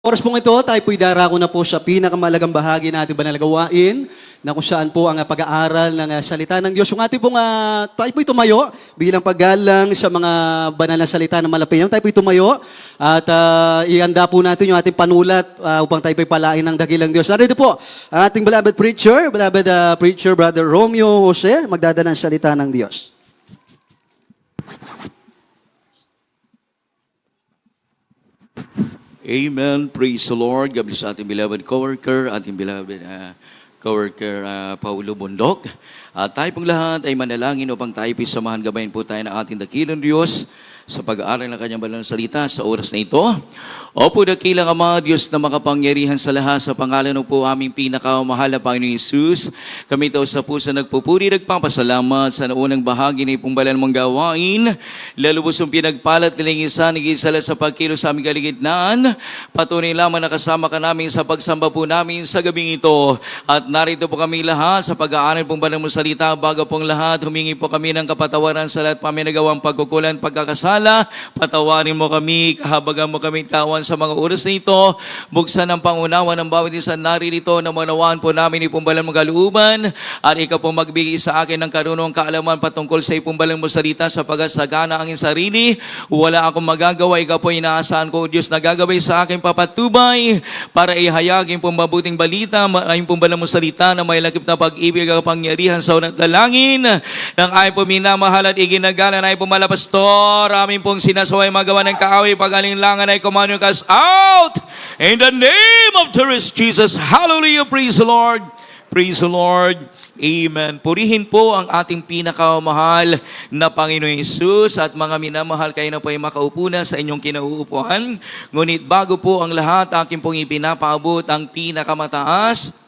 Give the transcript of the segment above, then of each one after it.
Oras pong ito, tayo po'y darako na po sa pinakamalagang bahagi natin banal na gawain na kung saan po ang pag-aaral ng salita ng Diyos. Yung ating pong, tayo po'y tumayo bilang paggalang sa mga banal na salita ng Malapiang. Tayo po'y tumayo at ihanda po natin yung ating panulat upang tayo po'y palain ng dakilang Diyos. Narito po ang ating beloved preacher, Brother Romeo Jose, magdadala ng salita ng Diyos. Amen. Praise the Lord. God bless ating beloved coworker, ating beloved coworker Paulo Bundok. At tayo pong lahat ay manalangin upang tayo samahan gabayin po tayo ng ating dakilang Diyos sa pag-aaral ng kanyang banal na salita sa oras na ito. Opo, dakilang Ama, Diyos na makapangyarihan sa lahat, sa pangalan ng po aming pinakamahal na Panginoon Hesus, kami ito sa puso nagpupuri, nagpapasalamat sa naunang bahagi na ipong banal mong gawain, lalubos yung pinagpalat nilingisan, nag-isala sa pagkilos sa aming kaligitnaan, patunay lamang nakasama ka namin sa pagsamba po namin sa gabing ito. At narito po kami lahat sa pag-aaral pong banal mong salita. Bago pong lahat, humingi po kami ng kapatawaran sa lahat pa nagawang pagkukulan, pagkakasala. Patawarin mo kami, kahabagan mo kami kawan sa mga oras na ito. Buksan ang pangunawa ng bawat isa naririto na manawaan po namin ipong balang mga kalooban at ikaw pong magbigay sa akin ng karunong kaalaman patungkol sa ipong balang mo salita sa pagasagana ang iyong sarili. Wala akong magagawa, ikaw po inaasahan ko, Diyos, na gagawin sa akin papatubay para ihayagin pong mabuting balita, ayong pong balang mo salita na may lakip na pag-ibig at kapangyarihan sa unang dalangin ng ay po minamahal at iginagala na ay po malapastor. Amin pong sinasaway magawa ng kaaway pag-alinlangan ay kumanyo ka out in the name of Jesus. Hallelujah. Praise the Lord. Praise the Lord. Amen. Purihin po ang ating pinakamahal na Panginoon Hesus at mga minamahal, kayo na po ay makaupo na sa inyong kinauupuan. Ngunit bago po ang lahat, aking pong ipinapaabot ang pinakamataas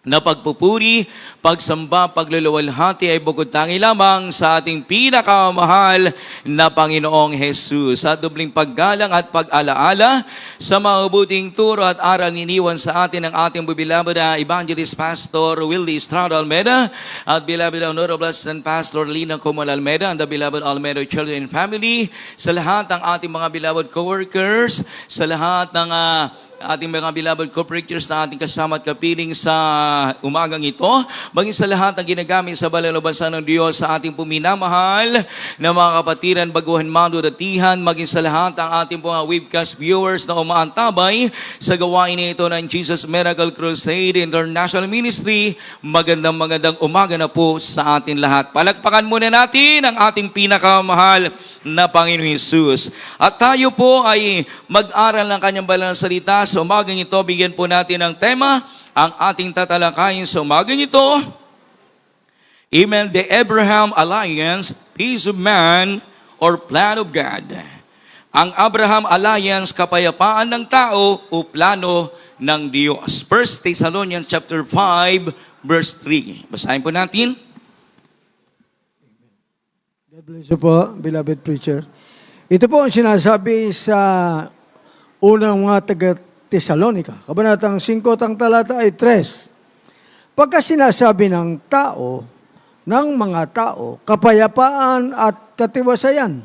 na pagpupuri, pagsamba, pagluluwalhati ay bukod tangi lamang sa ating pinakamahal na Panginoong Hesus. Sa dubling paggalang at pag-alaala sa mabuting turo at aral niniwan sa atin ng ating beloved Evangelist Pastor Willie Estrada Almeida at beloved Honorable Assistant Pastor Lina Comal Almeida and the beloved Almeida Children and Family, sa lahat ng ating mga beloved co-workers, sa lahat ng ating mga beloved co-preachers na ating kasama at kapiling sa umagang ito, maging sa lahat ng ginagamit sa banal na bansa ng Diyos, sa ating puminamahal na mga kapatiran, baguhan, madudatihan, maging sa lahat ng ating mga webcast viewers na umaantabay sa gawain ito ng Jesus Miracle Crusade International Ministry. Magandang umaga na po sa atin lahat. Palakpakan muna natin ang ating pinakamahal na Panginoon Hesus. At tayo po ay mag-aral ng kanyang banal na salita. Sa umagang ito, bigyan po natin ng tema, ang ating tatalakayin sa umagang ito. Amen. The Abraham Alliance, Peace of Man, or Plan of God. Ang Abraham Alliance, kapayapaan ng tao o plano ng Diyos. 1 Thessalonians chapter 5, verse 3. Basahin po natin. God bless you po, beloved preacher. Ito po ang sinasabi sa unang mga taga-Tesalonica. Kabanatang 5, ang talata ay 3. Pagka sinasabi ng mga tao, kapayapaan at katiwasayan,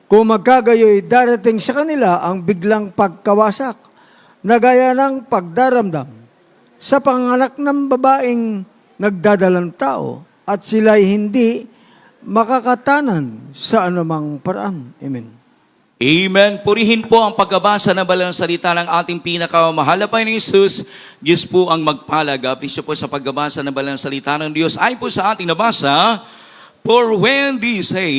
kung magkagayoy darating sa kanila ang biglang pagkawasak, na gaya ng pagdaramdam sa panganak ng babaeng nagdadalang tao at sila'y hindi makakatanan sa anumang paraan. Amen. Amen. Purihin po ang pagkabasa ng banal na salita ng ating pinakamahal na Panginoong Hesus. Diyos po ang magpalag. Apisyo po sa pagbabasa ng banal na salita ng Diyos. Ay po sa ating nabasa, for when they say,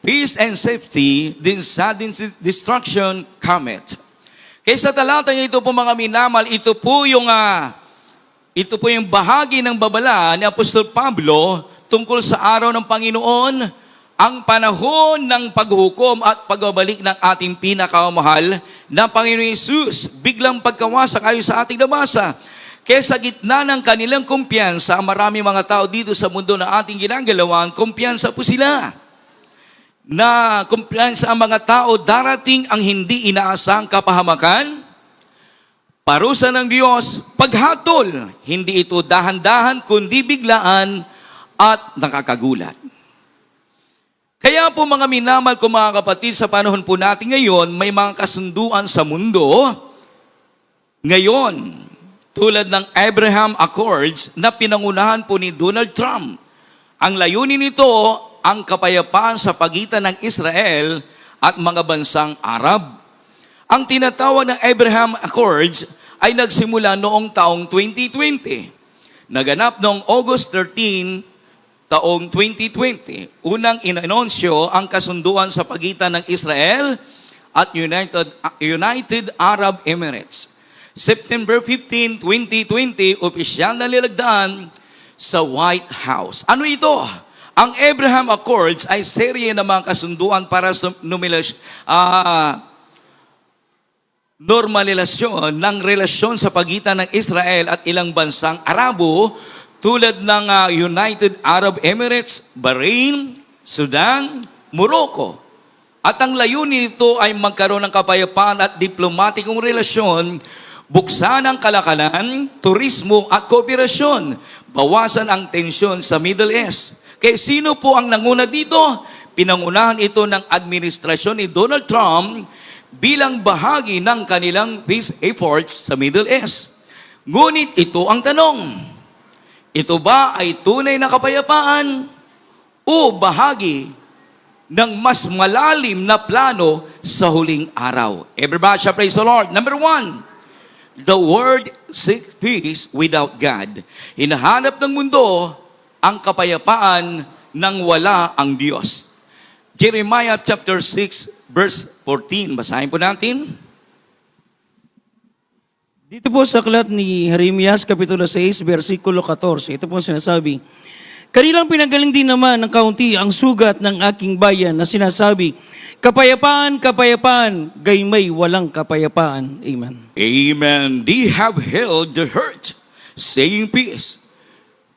peace and safety, then sudden destruction cometh. Kaya sa talatang ito po mga minamal, ito po yung bahagi ng babala ni Apostol Pablo tungkol sa araw ng Panginoon, ang panahon ng paghukom at pagbabalik ng ating pinakamahal na Panginoon Hesus. Biglang pagkawasak ayon sa ating nabasa. Kaya sa gitna ng kanilang kumpiyansa, marami mga tao dito sa mundo na ating ginagalawan, kumpiyansa po sila. Na kumpiyansa ang mga tao, darating ang hindi inaasang kapahamakan, parusa ng Diyos, paghatol. Hindi ito dahan-dahan, kundi biglaan at nakakagulat. Kaya po mga minamahal ko mga kapatid, sa panahon po natin ngayon, may mga kasunduan sa mundo Ngayon, tulad ng Abraham Accords na pinangunahan po ni Donald Trump, ang layunin nito ang kapayapaan sa pagitan ng Israel at mga bansang Arab. Ang tinatawag ng Abraham Accords ay nagsimula noong taong 2020. Naganap noong August 13, taong 2020. Unang inanonsyo ang kasunduan sa pagitan ng Israel at United Arab Emirates. September 15, 2020, opisyal na nilagdaan sa White House. Ano ito? Ang Abraham Accords ay serye ng mga kasunduan para sa normalisasyon ng relasyon sa pagitan ng Israel at ilang bansang Arabo tulad ng United Arab Emirates, Bahrain, Sudan, Morocco. At ang layunin nito ay magkaroon ng kapayapaan at diplomatikong relasyon, buksan ang kalakalan, turismo at kooperasyon, bawasan ang tensyon sa Middle East. Kaya sino po ang nanguna dito? Pinangunahan ito ng administrasyon ni Donald Trump bilang bahagi ng kanilang peace efforts sa Middle East. Ngunit ito ang tanong, ito ba ay tunay na kapayapaan o bahagi ng mas malalim na plano sa huling araw? Everybody shall praise the Lord. Number 1, the world seeks peace without God. Hinahanap ng mundo ang kapayapaan nang wala ang Diyos. Jeremiah chapter 6, verse 14. Basahin po natin. Dito po sa aklat ni Jeremias, Kapitulo 6, versikulo 14. Ito po sinasabi, kanilang pinagaling din naman ng kaunti ang sugat ng aking bayan na sinasabi, kapayapaan, kapayapaan, gaymay walang kapayapaan. Amen. Amen. They have held the hurt, saying peace.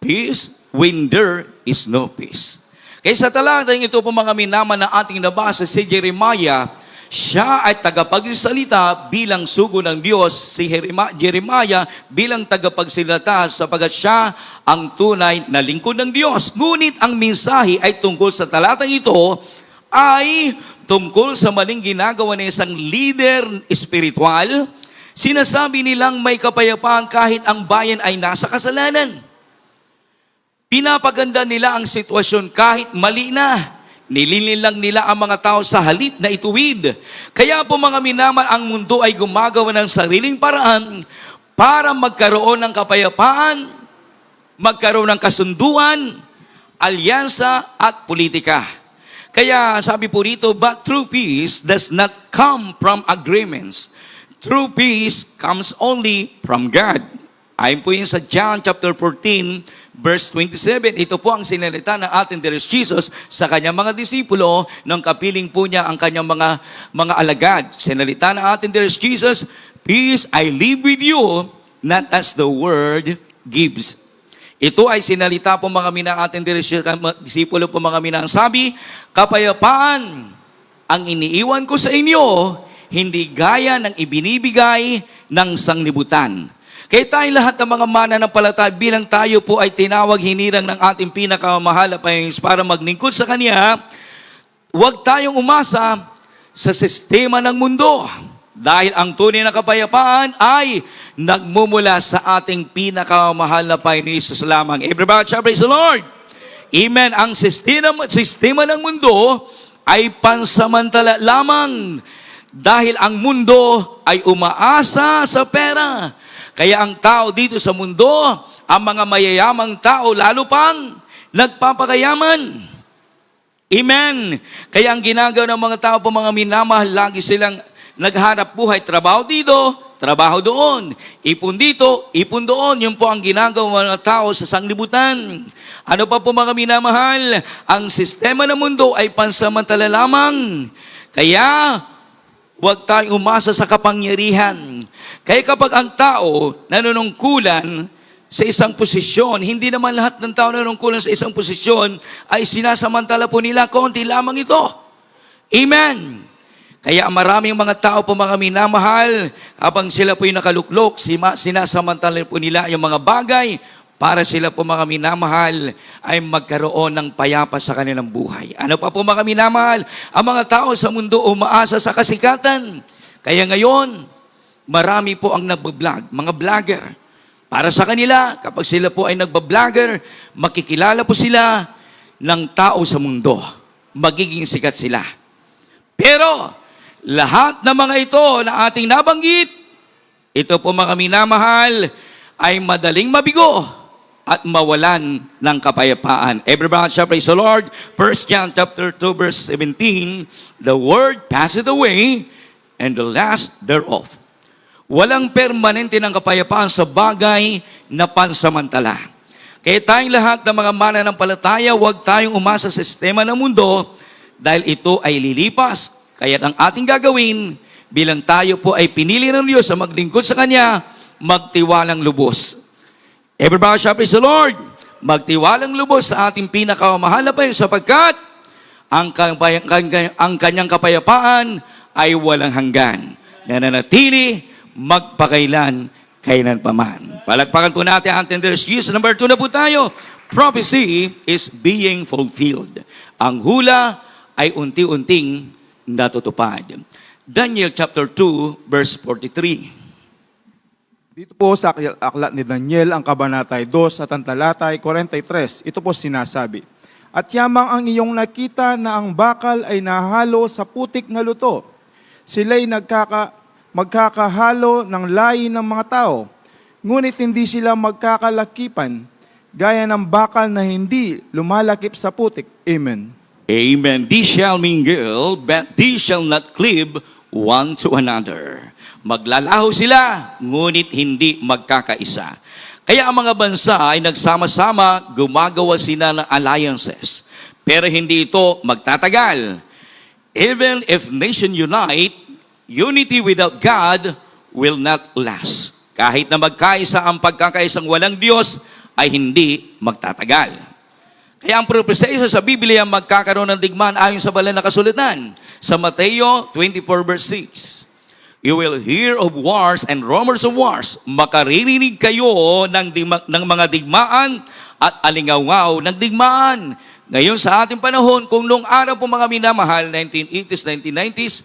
Peace when there is no peace. Kaya sa talatang ito po mga minaman na ating nabasa si Jeremiah, siya ay tagapagsalita bilang sugo ng Diyos. Si Jeremiah bilang tagapagsalita sapagat siya ang tunay na lingkod ng Diyos. Ngunit ang mensahe ay tungkol sa talatang ito ay tungkol sa maling ginagawa ng isang leader espiritual. Sinasabi nilang may kapayapaan kahit ang bayan ay nasa kasalanan. Pinapaganda nila ang sitwasyon kahit mali na. Nilinilang nila ang mga tao sa halip na ituwid. Kaya po mga minaman, ang mundo ay gumagawa ng sariling paraan para magkaroon ng kapayapaan, magkaroon ng kasunduan, alyansa at politika. Kaya sabi po rito, but true peace does not come from agreements. True peace comes only from God. Ayon po yun sa John chapter 14, verse 27, ito po ang sinalita ng ating Diyos Jesus sa kanyang mga disipulo nang kapiling po niya ang kanyang mga alagad. Sinalita ng ating Diyos Jesus, peace I leave with you, not as the world gives. Ito ay sinalita po mga minang ating disipulo po mga minang sabi, kapayapaan ang iniiwan ko sa inyo, hindi gaya ng ibinibigay ng sanglibutan. Kaya tayong lahat ng mga mananampalataya bilang tayo po ay tinawag hinirang ng ating pinakamamahal na Panginoon para maglingkod sa Kanya, huwag tayong umasa sa sistema ng mundo. Dahil ang tunay na kapayapaan ay nagmumula sa ating pinakamamahal na Panginoon Jesus lamang. Everybody shall praise the Lord. Amen. Ang sistema ng mundo ay pansamantala lamang dahil ang mundo ay umaasa sa pera. Kaya ang tao dito sa mundo, ang mga mayayamang tao, lalo pang nagpapakayaman. Amen. Kaya ang ginagawa ng mga tao po mga minamahal, lagi silang naghanap buhay, trabaho dito, trabaho doon. Ipon dito, ipon doon. Yun po ang ginagawa ng mga tao sa sanglibutan. Ano pa po mga minamahal? Ang sistema ng mundo ay pansamantala lamang. Kaya, huwag tayong umasa sa kapangyarihan. Kaya kapag ang tao nanunungkulan sa isang posisyon, hindi naman lahat ng tao nanunungkulan sa isang posisyon ay sinasamantala po nila, konti lamang ito. Amen. Kaya maraming mga tao po mga minamahal, habang sila po'y nakaluklok, sinasamantala po nila yung mga bagay para sila po mga minamahal ay magkaroon ng payapa sa kanilang buhay. Ano pa po mga minamahal? Ang mga tao sa mundo umaasa sa kasikatan. Kaya ngayon, marami po ang nagbablog, mga vlogger. Para sa kanila, kapag sila po ay nagbablogger, makikilala po sila ng tao sa mundo. Magiging sikat sila. Pero, lahat ng mga ito na ating nabanggit, ito po mga minamahal, ay madaling mabigo at mawalan ng kapayapaan. Everybody shall praise the Lord. 1 John chapter 2 verse 17, the word passeth away, and the last thereof. Walang permanente ng kapayapaan sa bagay na pansamantala. Kaya tayong lahat ng mga mananampalataya, huwag tayong umasa sa sistema ng mundo dahil ito ay lilipas. Kaya ang ating gagawin, bilang tayo po ay pinili ng Diyos sa maglingkod sa Kanya, magtiwalang lubos. Everybody shall praise the Lord. Magtiwalang lubos sa ating pinakamahal na Panginoon sapagkat ang kanyang kapayapaan ay walang hanggan. Nananatili, magpakailan, kailanpaman. Palagpakan po natin ang Tender's News. Number 2 na po tayo. Prophecy is being fulfilled. Ang hula ay unti-unting natutupad. Daniel chapter 2 verse 43. Dito po sa aklat ni Daniel, ang kabanatay 2 at ang talatay 43, ito po sinasabi, at yamang ang iyong nakita na ang bakal ay nahalo sa putik na luto. Sila'y magkakahalo ng layi ng mga tao, ngunit hindi sila magkakalakipan, gaya ng bakal na hindi lumalakip sa putik. Amen. Amen. These shall mingle, but these shall not cleave one to another. Maglalaho sila, ngunit hindi magkakaisa. Kaya ang mga bansa ay nagsama-sama, gumagawa sila ng alliances. Pero hindi ito magtatagal. Even if nation unite, unity without God will not last. Kahit na magkaisa ang pagkakaisang walang Diyos, ay hindi magtatagal. Kaya ang propesya sa Biblia magkakaroon ng digmaan ayon sa banal na kasulatan. Sa Mateo 24 verse 6. You will hear of wars and rumors of wars. Makaririnig kayo ng mga digmaan at alingawaw ng digmaan. Ngayon sa ating panahon, kung noong araw po mga minamahal, 1980s, 1990s,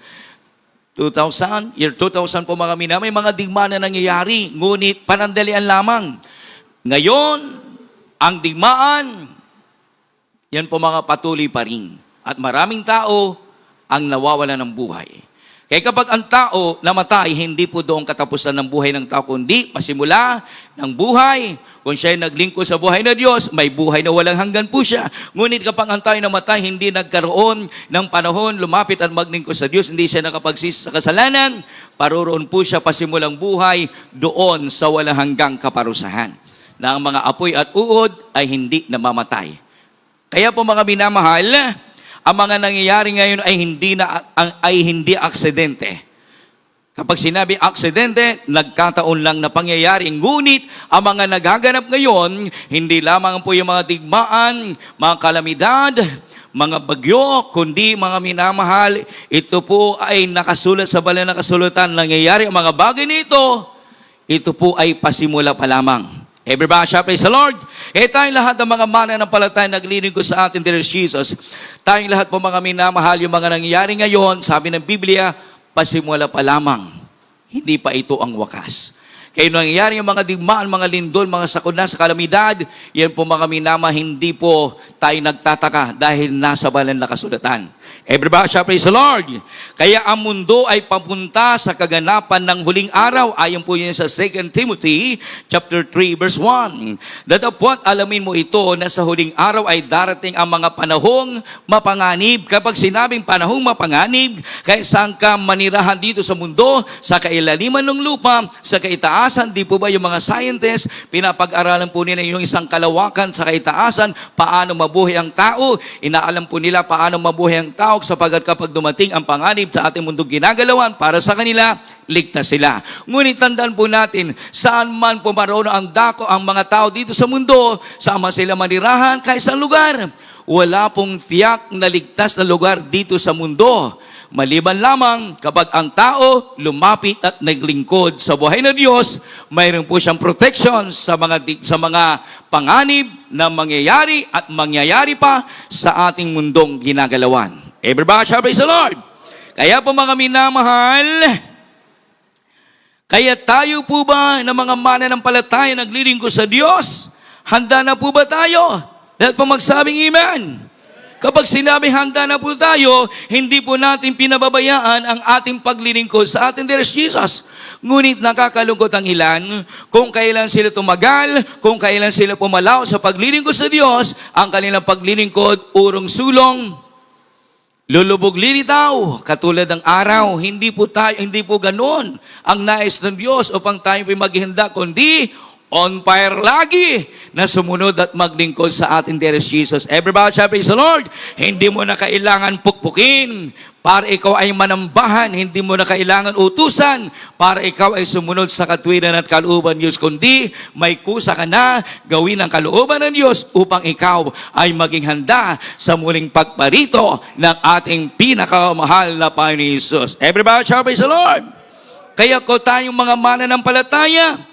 2000, year 2000 po mga minamahal, may mga digmaan na nangyayari, ngunit panandalian lamang. Ngayon, ang digmaan, yan po mga patuloy pa rin. At maraming tao ang nawawala ng buhay. Kaya kapag ang tao namatay, hindi po doon katapusan ng buhay ng tao, kundi pasimula ng buhay. Kung siya ay naglingkod sa buhay na Diyos, may buhay na walang hanggan po siya. Ngunit kapag ang tao namatay, hindi nagkaroon ng panahon, lumapit at maglingkod sa Diyos, hindi siya nakapagsisi sa kasalanan, paroroon po siya pasimulang buhay doon sa walang hanggang kaparusahan. Na ang mga apoy at uod ay hindi namamatay. Kaya po mga minamahal, ang mga nangyayari ngayon ay hindi aksidente. Kapag sinabi aksidente, nagkataon lang na pangyayari. Ngunit ang mga nagaganap ngayon, hindi lamang po yung mga digmaan, mga kalamidad, mga bagyo, kundi mga minamahal, ito po ay nakasulat sa banal na kasulatan. Nangyayari ang mga bagay nito, ito po ay pasimula pa lamang. Everybody shall praise the Lord. Tayong lahat ng mga mananampalataya naglinig ko sa atin, dear Jesus. Tayong lahat po mga minamahal, yung mga nangyayari ngayon, sabi ng Biblia, pasimula pa lamang. Hindi pa ito ang wakas. Kaya nangyayari yung mga digmaan, mga lindol, mga sakuna sa kalamidad, yan po mga minama, hindi po tayo nagtataka dahil nasa banal na kasulatan. Everybody shall praise the Lord. Kaya ang mundo ay papunta sa kaganapan ng huling araw. Ayon po yun sa 2 Timothy chapter 3 verse 1. Datapwat alamin mo ito na sa huling araw ay darating ang mga panahong mapanganib. Kapag sinabing panahong mapanganib, kaya saan ka manirahan dito sa mundo, sa kailaliman ng lupa, sa kaitaasan, di po ba yung mga scientists, pinapag-aralan po nila yung isang kalawakan sa kaitaasan, paano mabuhay ang tao, inaalam po nila paano mabuhay ang tao, sapagat kapag dumating ang panganib sa ating mundong ginagalawan, para sa kanila, ligtas sila. Ngunit tandaan po natin, saan man pumaroon ang mga tao dito sa mundo, saan man sila manirahan, kahit sa lugar, wala pong tiyak na ligtas na lugar dito sa mundo. Maliban lamang kapag ang tao lumapit at naglingkod sa buhay ng Diyos, mayroon po siyang protection sa mga panganib na mangyayari at mangyayari pa sa ating mundong ginagalawan. Everybody shall praise the Lord. Kaya po mga minamahal, Kaya tayo po ba na mga mananampalataya naglilingkod sa Diyos? Handa na po ba tayo? Lahat po magsabing amen. Kapag sinabing handa na po tayo, hindi po natin pinababayaan ang ating paglilingkod sa ating Diyos Jesus. Ngunit nakakalungkot ang ilan, kung kailan sila tumagal, kung kailan sila pumalaw sa paglilingkod sa Diyos, ang kanilang paglilingkod urong sulong, lulubog lilitaw, katulad ng araw. Hindi po ganoon ang nais ng Diyos upang tayo po'y maghihanda, kundi on fire lagi na sumunod at maglingkod sa ating Diyos Jesus. Everybody shall praise the Lord. Hindi mo na kailangan pukpukin para ikaw ay manambahan. Hindi mo na kailangan utusan para ikaw ay sumunod sa katwiran at kalooban ng Diyos. Kundi may kusa ka na gawin ang kalooban ng Diyos upang ikaw ay maging handa sa muling pagparito ng ating pinakamahal na Panginoon Jesus. Everybody shall praise the Lord. Kaya ko tayong mga mananampalataya,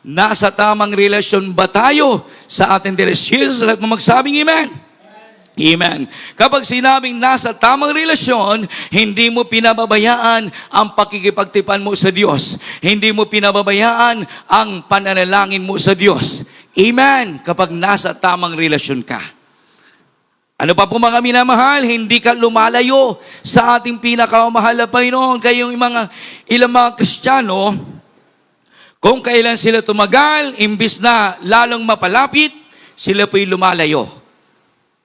nasa tamang relasyon ba tayo sa ating Diyos Jesus? At magsabing amen. Amen. Kapag sinabing nasa tamang relasyon, hindi mo pinababayaan ang pakikipagtipan mo sa Diyos. Hindi mo pinababayaan ang pananalangin mo sa Diyos. Amen. Kapag nasa tamang relasyon ka. Ano pa po mga minamahal, hindi ka lumalayo sa ating pinakamahal na Panginoon. Kayong ilang mga Kristiyano, kung kailan sila tumagal, imbis na lalong mapalapit, sila po'y lumalayo.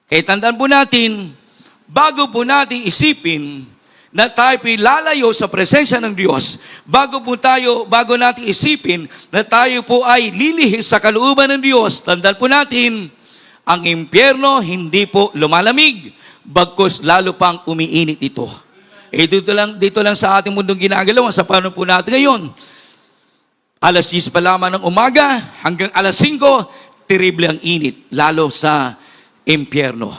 Kaya tandaan po natin, bago po natin isipin na tayo po'y lalayo sa presensya ng Diyos, bago natin isipin na tayo po ay lilihis sa kalooban ng Diyos, tandaan po natin, ang impyerno hindi po lumalamig, bagkus lalo pang umiinit ito. Dito lang sa ating mundong ginagalawan, sa paano po natin ngayon. Alas 10 pa lamang ng umaga hanggang alas 5, terrible ang init, lalo sa impyerno.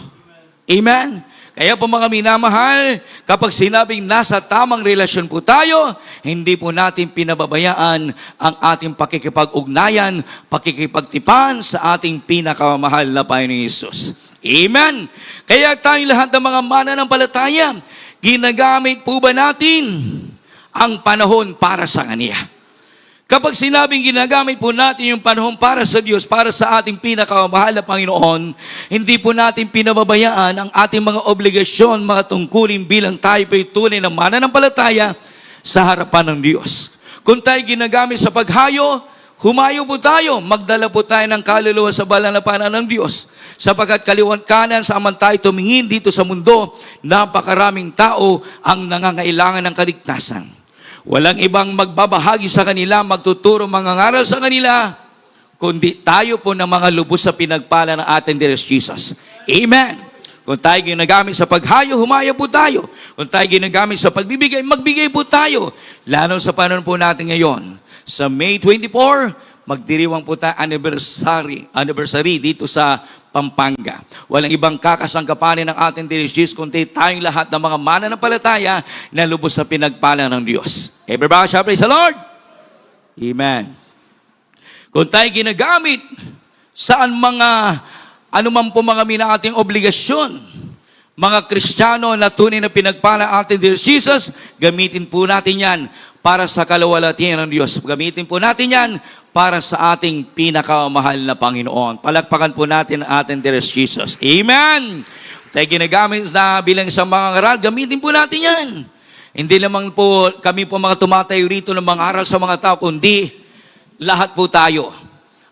Amen? Kaya po mga minamahal, kapag sinabing nasa tamang relasyon po tayo, hindi po natin pinababayaan ang ating pakikipag-ugnayan, pakikipagtipan sa ating pinakamahal na Panginoon Jesus. Amen? Kaya tayong lahat ng mga mananampalataya, ginagamit po ba natin ang panahon para sa Kanya? Kapag sinabing ginagamit po natin yung panahon para sa Diyos, para sa ating pinakamahal na Panginoon, hindi po natin pinababayaan ang ating mga obligasyon, mga tungkulin bilang tayo po'y tunay na mananampalataya sa harapan ng Diyos. Kung tayo ginagamit sa paghayo, humayo po tayo, magdala po tayo ng kaluluwa sa balanapanan ng Diyos. Sapagkat kaliwan kanan sa aman tayo tumingin dito sa mundo, napakaraming tao ang nangangailangan ng kaligtasan. Walang ibang magbabahagi sa kanila, magtuturo, mangangaral sa kanila, kundi tayo po ng mga lubos sa pinagpala ng ating Diyos Jesus. Amen. Kung tayo ginagamit sa paghayo, humayo po tayo. Kung tayo ginagamit sa pagbibigay, magbigay po tayo. Lalo sa panahon po natin ngayon. Sa May 24, magdiriwang po tayo anniversary dito sa Pampanga. Walang ibang kakasangkapanin ng ating Diyos Jesus, kundi tayong lahat ng mga mananampalataya na lubos sa pinagpala ng Diyos. Everybody shall praise the Lord. Amen. Kung tayo ginagamit saan anuman po mga ating obligasyon, mga Kristiyano na tunay na pinagpala ating Diyos Jesus, gamitin po natin yan para sa kalawalatian ng Diyos. Gamitin po natin yan para sa ating pinakamahal na Panginoon. Palakpakan po natin ang ating Diyos Jesus. Amen! Tayo ginagamit na bilang isang mga ngaral, gamitin po natin yan. Hindi lamang po kami po mga tumatayo rito ng mga aral sa mga tao, kundi lahat po tayo.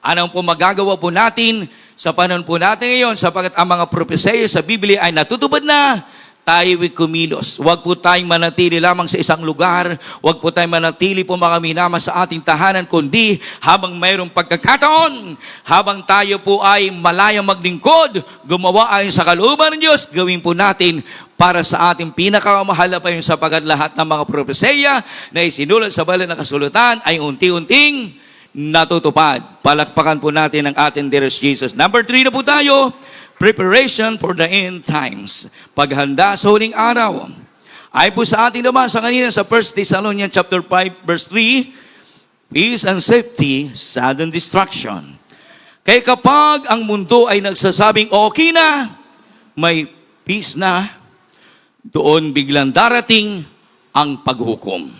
Anong po magagawa po natin sa panahon po natin ngayon, sapagkat ang mga propesya sa Biblia ay natutupad na, tayo ay kumilos. Huwag po tayong manatili lamang sa isang lugar. Huwag po tayong manatili po mga minama sa ating tahanan, kundi habang mayroong pagkakataon, habang tayo po ay malayang maglingkod, gumawa ayon sa kalooban ng Diyos, gawin po natin para sa ating pinakamahal na Panginoon, sapagkat lahat ng mga propesya na isinulat sa banal na kasulatan ay unti-unting natutupad. Palakpakan po natin ang ating Diyos Jesus. Number 3 na po tayo. Preparation for the end times. Paghanda sa huling araw. Ay po sa ating naman sa kanina sa 1 Thessalonians chapter 5 verse 3, peace and safety, sudden destruction. Kaya kapag ang mundo ay nagsasabing okay na, may peace na, doon biglang darating ang paghukom.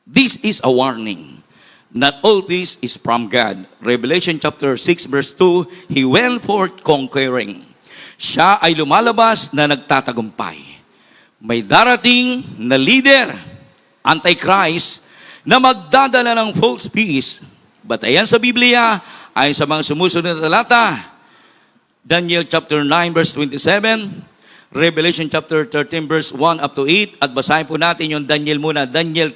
This is a warning. not all peace is from God. Revelation chapter 6 verse 2, He went forth conquering. Siya ay lumalabas na nagtatagumpay. May darating na leader, Antichrist, na magdadala ng false peace. But ayan sa Biblia, ayon sa mga sumusunod na talata, Daniel chapter 9 verse 27, Revelation chapter 13 verse 1 up to 8, at basahin po natin yung Daniel muna, Daniel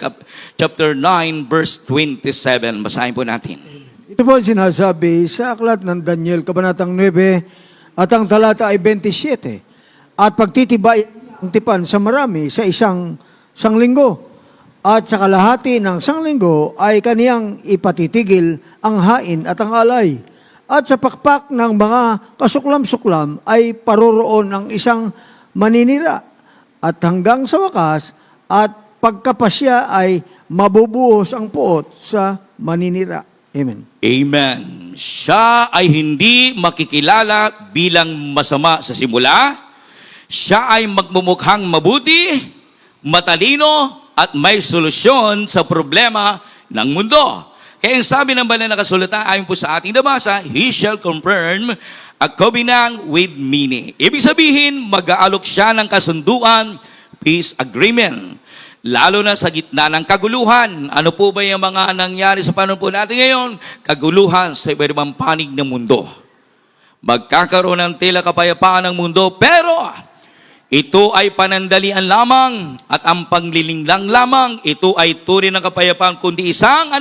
chapter 9 verse 27. Basahin po natin. Ito po ang sinasabi sa aklat ng Daniel, Kabanatang 9, at ang talata ay 27. At pagtitibay ang tipan sa marami sa isang sanglinggo, at sa kalahati ng sanglinggo ay kaniyang ipatitigil ang hain at ang alay. At sa pakpak ng mga kasuklam-suklam ay paroroon ng isang maninira. At hanggang sa wakas, at pagkapasya ay mabubuhos ang puot sa maninira. Amen. Amen. Siya ay hindi makikilala bilang masama sa simula. Siya ay magmumukhang mabuti, matalino, at may solusyon sa problema ng mundo. Kaya ang sabi ng banal na kasulatan, ayon po sa ating nabasa, He shall confirm a covenant with many. Ibig sabihin, mag-aalok siya ng kasunduan, peace agreement. Lalo na sa gitna ng kaguluhan. Ano po ba yung mga nangyari sa panahon po natin ngayon? Kaguluhan sa iba't ibang panig ng mundo. Magkakaroon ng tila kapayapaan ng mundo, pero ito ay panandalian lamang at ang panglilinglang lamang. Ito ay tunay ng kapayapaan, kundi isang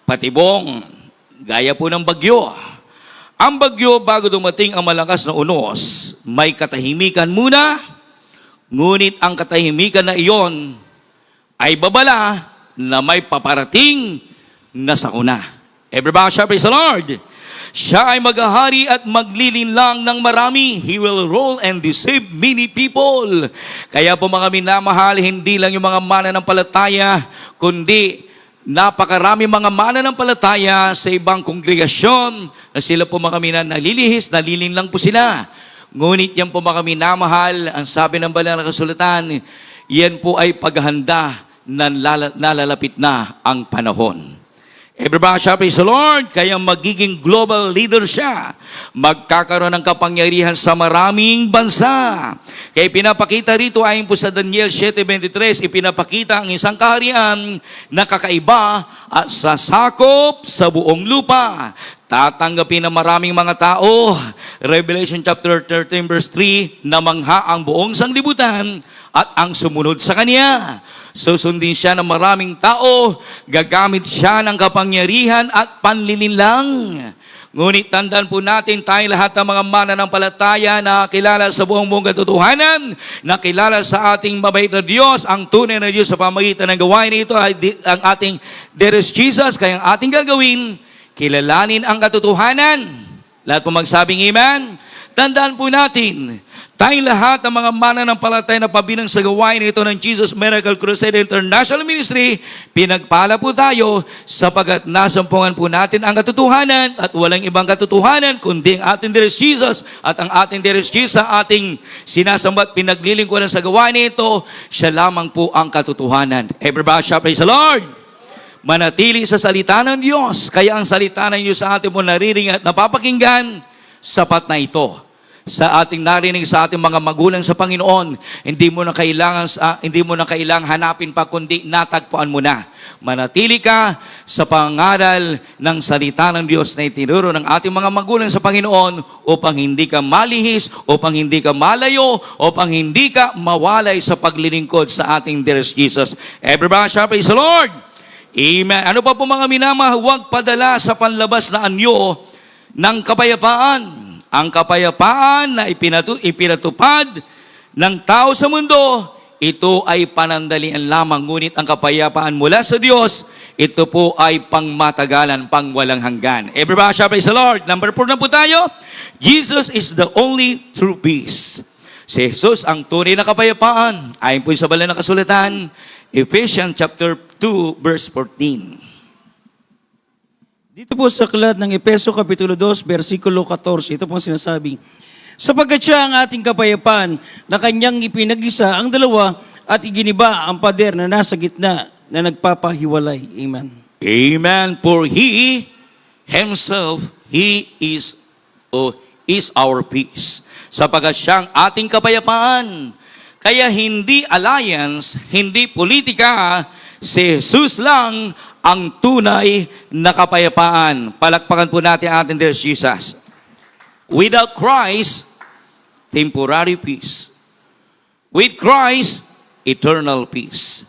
patibong, gaya po ng bagyo. Ang bagyo, bago dumating ang malakas na unos, may katahimikan muna, ngunit ang katahimikan na iyon ay babala na may paparating na sakuna. Everybody shout, praise the Lord. Siya ay maghahari at maglilinlang ng marami. He will rule and deceive many people. Kaya po mga minamahal, hindi lang yung mga mananampalataya, kundi napakarami mga mananampalataya sa ibang kongregasyon na sila po mga nalilihis, nalilinlang po sila. Ngunit yan po mga minamahal, ang sabi ng banal na kasulatan, yan po ay paghahanda na nalalapit na ang panahon. Everybody shout, praise the Lord. Kaya magiging global leader siya. Magkakaroon ng kapangyarihan sa maraming bansa. Kaya pinapakita rito, ayon po sa Daniel 7:23, ipinapakita ang isang kaharian na kakaiba at sasakop sa buong lupa. Tatanggapin ng maraming mga tao. Revelation chapter 13 verse 3, na mangha ang buong sanglibutan at ang sumunod sa kanya. Susundin siya ng maraming tao, gagamit siya ng kapangyarihan at panlilinlang. Ngunit tandaan po natin, tayo lahat ng mga mananampalataya na kilala sa buong katotohanan, na kilala sa ating mabait na Diyos, ang tunay na Diyos sa pamagitan ng gawain ito ay ang ating There is Jesus. Kaya ang ating gagawin, kilalanin ang katotohanan. Lahat po magsabing amen. Tandaan po natin, tayong lahat ng mga mananampalataya na pabilang sa gawain ito ng Jesus Miracle Crusade International Ministry, pinagpala po tayo sapagat nasampungan po natin ang katotohanan at walang ibang katotohanan kundi ang ating There is Jesus, at ang ating There is Jesus sa ating sinasambat pinaglilingkuran sa gawain ito, siya lamang po ang katotohanan. Everybody shout, praise the Lord. Manatili sa salita ng Diyos. Kaya ang salita ng Diyos sa ating mo naririnig at napapakinggan, sapat na ito. Sa ating narinig sa ating mga magulang sa Panginoon, hindi mo na kailangang hanapin pa, kundi natagpuan mo na. Manatili ka sa pangaral ng salita ng Diyos na itinuro ng ating mga magulang sa Panginoon upang hindi ka malihis, upang hindi ka malayo, upang hindi ka mawalay sa paglilingkod sa ating There is Jesus. Everybody shout, praise the Lord. Amen. Ano pa po mga minamahal, huwag padala sa panlabas na anyo ng kapayapaan. Ang kapayapaan na ipinatupad ng tao sa mundo, ito ay panandalian lamang. Ngunit ang kapayapaan mula sa Diyos, ito po ay pangmatagalan, pangwalang hanggan. Everybody shout, praise the Lord. Number 4 na po tayo. Jesus is the only true peace. Si Jesus ang tunay na kapayapaan. Ayon po sa banal na kasulatan, Ephesians chapter 2 verse 14. Dito po sa aklat ng Efeso Kapitulo 2, versikulo 14, ito po sinasabi, sapagkat siya ang ating kapayapaan na kanyang ipinag-isa ang dalawa at iginiba ang pader na nasa gitna na nagpapahiwalay. Amen. Amen. For He Himself, He is our peace. Sapagat siyang ating kapayapaan. Kaya hindi alliance, hindi politika, si Jesus lang ang tunay na kapayapaan. Palakpakan po natin ang ating dear Jesus. Without Christ, temporary peace. With Christ, eternal peace.